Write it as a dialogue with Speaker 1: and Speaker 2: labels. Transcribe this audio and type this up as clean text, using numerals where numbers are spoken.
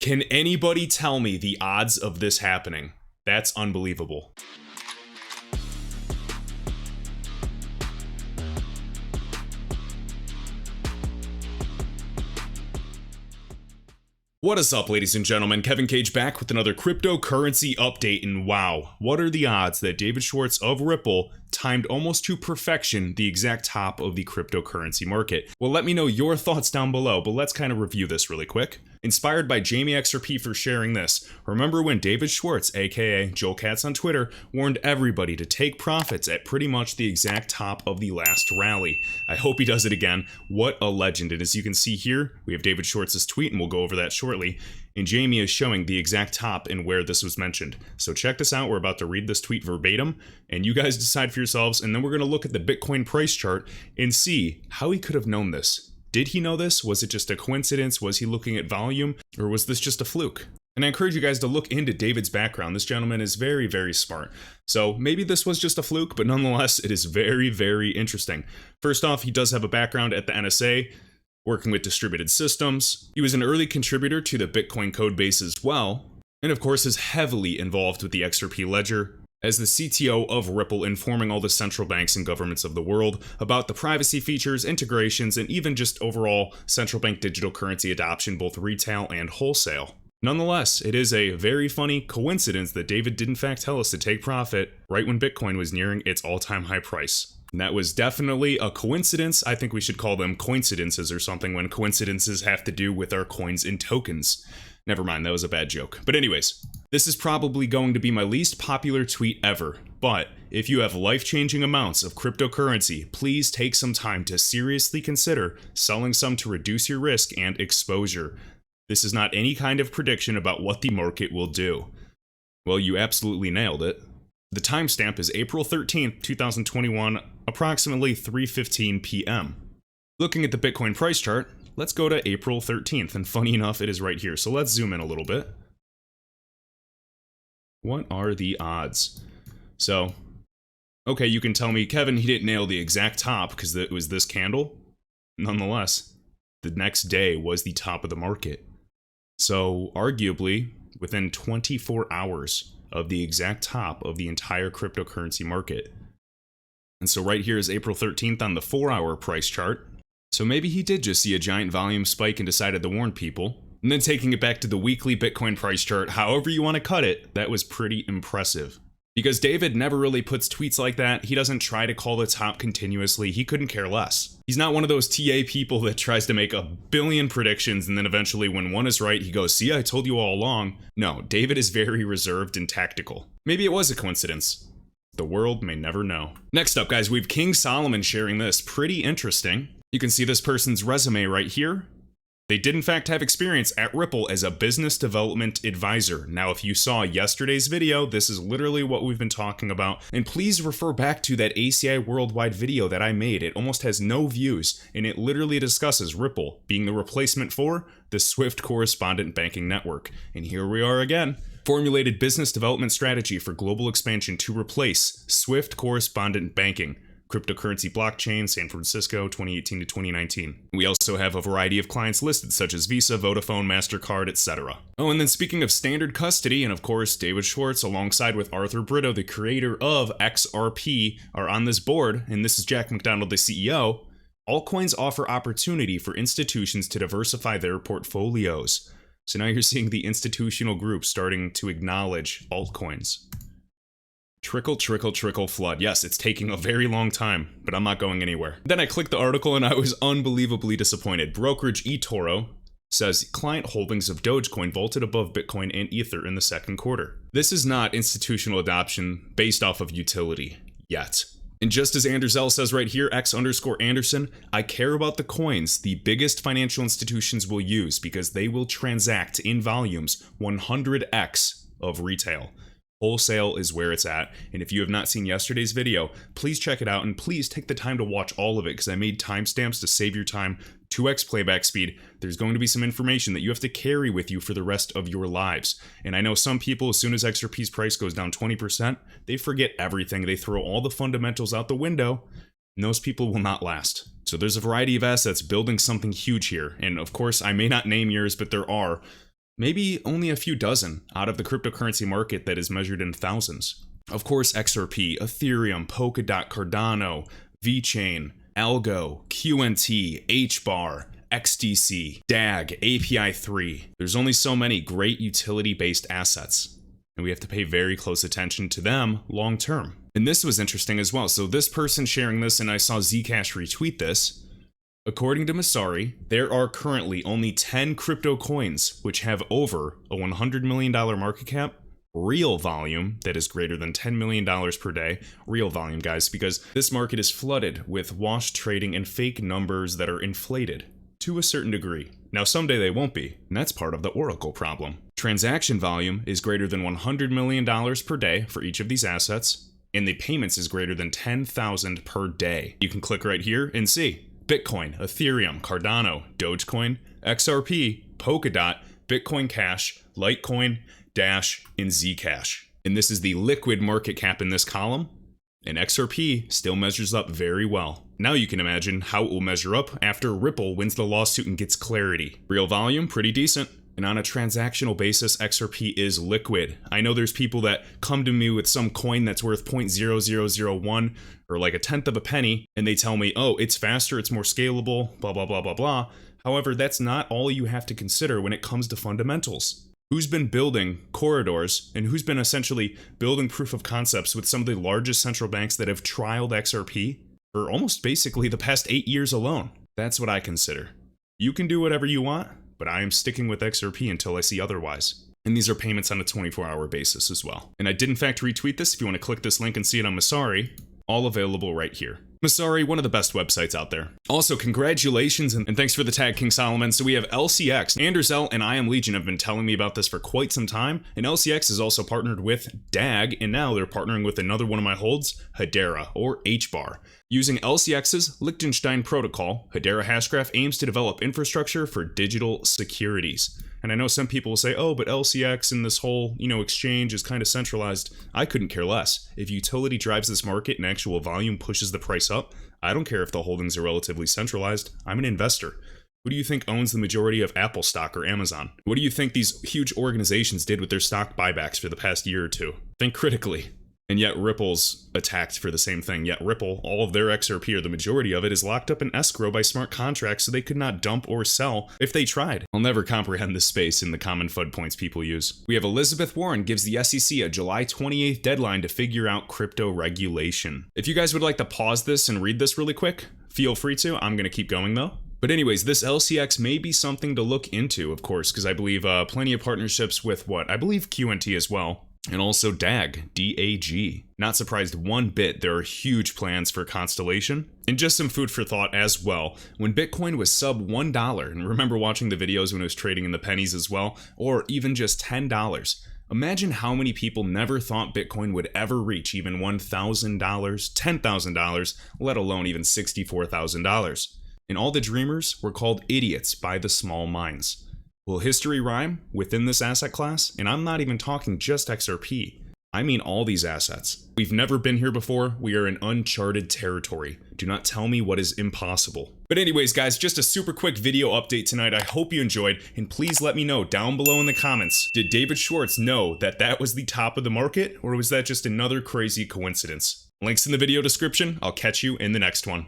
Speaker 1: Can anybody tell me the odds of this happening? That's unbelievable. What is up, ladies and gentlemen? Kevin Cage back with another cryptocurrency update, and wow, what are the odds that David Schwartz of Ripple timed almost to perfection the exact top of the cryptocurrency market? Well, let me know your thoughts down below, but let's kind of review this really quick. Inspired by Jamie XRP for sharing this. Remember when David Schwartz, aka Joel Katz on Twitter, warned everybody to take profits at pretty much the exact top of the last rally? I hope he does it again. What a legend. And as you can see here, we have David Schwartz's tweet, and we'll go over that shortly. And Jamie is showing the exact top and where this was mentioned. So check this out. We're about to read this tweet verbatim, and you guys decide for yourselves, and then we're going to look at the Bitcoin price chart and see how he could have known this. Did he know this? Was it just a coincidence? Was he looking at volume? Or was this just a fluke? And I encourage you guys to look into David's background. This gentleman is very, very smart. So maybe this was just a fluke, but nonetheless, it is very, very interesting. First off, he does have a background at the NSA, working with distributed systems. He was an early contributor to the Bitcoin code base as well, and of course is heavily involved with the XRP ledger as the CTO of Ripple, informing all the central banks and governments of the world about the privacy features, integrations, and even just overall central bank digital currency adoption, both retail and wholesale. Nonetheless, it is a very funny coincidence that David did in fact tell us to take profit right when Bitcoin was nearing its all-time high price. And that was definitely a coincidence. I think we should call them coincidences or something when coincidences have to do with our coins and tokens. Never mind, that was a bad joke. But anyways, this is probably going to be my least popular tweet ever. But if you have life-changing amounts of cryptocurrency, please take some time to seriously consider selling some to reduce your risk and exposure. This is not any kind of prediction about what the market will do. Well, you absolutely nailed it. The timestamp is April 13th, 2021, approximately 3:15 p.m. Looking at the Bitcoin price chart, let's go to April 13th, and funny enough, it is right here. So let's zoom in a little bit. What are the odds? So, okay, you can tell me, Kevin, he didn't nail the exact top because it was this candle. Nonetheless, the next day was the top of the market. So, arguably, within 24 hours of the exact top of the entire cryptocurrency market. And so right here is April 13th on the 4-hour price chart. So maybe he did just see a giant volume spike and decided to warn people. And then taking it back to the weekly Bitcoin price chart, however you want to cut it, that was pretty impressive. Because David never really puts tweets like that. He doesn't try to call the top continuously. He couldn't care less. He's not one of those TA people that tries to make a billion predictions and then eventually when one is right, he goes, see, I told you all along. No, David is very reserved and tactical. Maybe it was a coincidence. The world may never know. Next up, guys, we have King Solomon sharing this. Pretty interesting. You can see this person's resume right here. They did in fact have experience at Ripple as a business development advisor. Now, if you saw yesterday's video, this is literally what we've been talking about. And please refer back to that ACI Worldwide video that I made. It almost has no views, and it literally discusses Ripple being the replacement for the Swift Correspondent Banking Network. And here we are again. Formulated business development strategy for global expansion to replace Swift Correspondent Banking. Cryptocurrency blockchain, San Francisco, 2018 to 2019. We also have a variety of clients listed, such as Visa, Vodafone, MasterCard, etc. Oh, and then speaking of standard custody, and of course, David Schwartz, alongside with Arthur Brito, the creator of XRP, are on this board, and this is Jack McDonald, the CEO. Altcoins offer opportunity for institutions to diversify their portfolios. So now you're seeing the institutional group starting to acknowledge altcoins. Trickle, trickle, trickle, flood. Yes, it's taking a very long time, but I'm not going anywhere. Then I clicked the article and I was unbelievably disappointed. Brokerage eToro says client holdings of Dogecoin vaulted above Bitcoin and Ether in the second quarter. This is not institutional adoption based off of utility yet. And just as Anders L says right here, X_Anderson, I care about the coins the biggest financial institutions will use because they will transact in volumes 100x of retail. Wholesale is where it's at, and if you have not seen yesterday's video, please check it out and please take the time to watch all of it because I made timestamps to save your time, 2x playback speed. There's going to be some information that you have to carry with you for the rest of your lives. And I know some people, as soon as XRP's price goes down 20%, they forget everything. They throw all the fundamentals out the window, and those people will not last. So there's a variety of assets building something huge here, and of course, I may not name yours, but there are. Maybe only a few dozen out of the cryptocurrency market that is measured in thousands. Of course, XRP, Ethereum, Polkadot, Cardano, VeChain, Algo, QNT, HBAR, XDC, DAG, API3. There's only so many great utility-based assets, and we have to pay very close attention to them long term. And this was interesting as well. So this person sharing this, and I saw Zcash retweet this. According to Messari, there are currently only 10 crypto coins which have over a $100 million market cap, real volume that is greater than $10 million per day. Real volume, guys, because this market is flooded with wash trading and fake numbers that are inflated to a certain degree. Now, someday they won't be, and that's part of the Oracle problem. Transaction volume is greater than $100 million per day for each of these assets, and the payments is greater than 10,000 per day. You can click right here and see Bitcoin, Ethereum, Cardano, Dogecoin, XRP, Polkadot, Bitcoin Cash, Litecoin, Dash, and Zcash. And this is the liquid market cap in this column, and XRP still measures up very well. Now you can imagine how it will measure up after Ripple wins the lawsuit and gets clarity. Real volume, pretty decent. And on a transactional basis, XRP is liquid. I know there's people that come to me with some coin that's worth 0.0001 or like a tenth of a penny, and they tell me, oh, it's faster, it's more scalable, blah, blah, blah, blah, blah. However, that's not all you have to consider when it comes to fundamentals. Who's been building corridors and who's been essentially building proof of concepts with some of the largest central banks that have trialed XRP for almost basically the past 8 years alone? That's what I consider. You can do whatever you want, but I am sticking with XRP until I see otherwise. And these are payments on a 24-hour basis as well. And I did in fact retweet this if you want to click this link and see it on Messari, all available right here. Messari, one of the best websites out there. Also, congratulations and thanks for the tag, King Solomon. So we have LCX. Anders L and I Am Legion have been telling me about this for quite some time, and LCX is also partnered with DAG, and now they're partnering with another one of my holds, Hedera, or HBAR. Using LCX's Liechtenstein protocol, Hedera Hashgraph aims to develop infrastructure for digital securities. And I know some people will say, oh, but LCX and this whole, exchange is kind of centralized. I couldn't care less. If utility drives this market and actual volume pushes the price up, I don't care if the holdings are relatively centralized. I'm an investor. Who do you think owns the majority of Apple stock or Amazon? What do you think these huge organizations did with their stock buybacks for the past year or two? Think critically. And yet Ripple's attacked for the same thing. Yet Ripple, all of their XRP, or the majority of it, is locked up in escrow by smart contracts so they could not dump or sell if they tried. I'll never comprehend this space in the common FUD points people use. We have Elizabeth Warren gives the SEC a July 28th deadline to figure out crypto regulation. If you guys would like to pause this and read this really quick, feel free to. I'm going to keep going though. But anyways, this LCX may be something to look into, of course, because I believe plenty of partnerships with I believe QNT as well. And also DAG, D-A-G. Not surprised one bit, there are huge plans for Constellation. And just some food for thought as well. When Bitcoin was sub $1, and remember watching the videos when it was trading in the pennies as well, or even just $10. Imagine how many people never thought Bitcoin would ever reach even $1,000, $10,000, let alone even $64,000. And all the dreamers were called idiots by the small minds. Will history rhyme within this asset class? And I'm not even talking just XRP. I mean all these assets. We've never been here before. We are in uncharted territory. Do not tell me what is impossible. But anyways, guys, just a super quick video update tonight. I hope you enjoyed, and please let me know down below in the comments. Did David Schwartz know that that was the top of the market, or was that just another crazy coincidence? Links in the video description. I'll catch you in the next one.